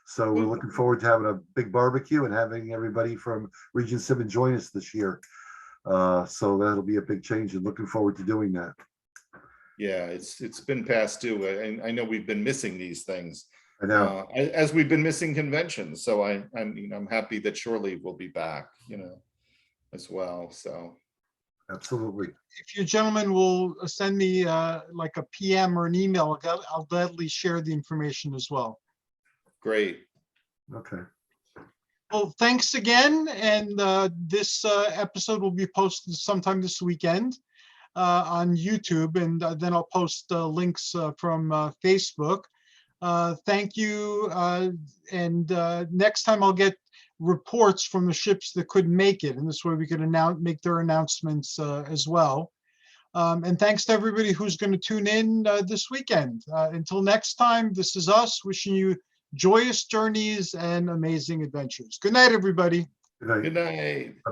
So we're looking forward to having a big barbecue and having everybody from Region 7 join us this year. So that'll be a big change, and looking forward to doing that. Yeah, it's been past due. I know we've been missing these things. I know. As we've been missing conventions. So I'm happy that Shore Leave will be back, as well. So absolutely. If you gentlemen will send me like a PM or an email, I'll gladly share the information as well. Great. Okay. Well, thanks again. And this episode will be posted sometime this weekend on YouTube, and then I'll post links from Facebook. Thank you. And next time I'll get reports from the ships that couldn't make it, and this way we can make their announcements as well. And thanks to everybody who's going to tune in this weekend. Until next time, this is us wishing you joyous journeys and amazing adventures. Good night, everybody. Good night. Good night. Bye-bye.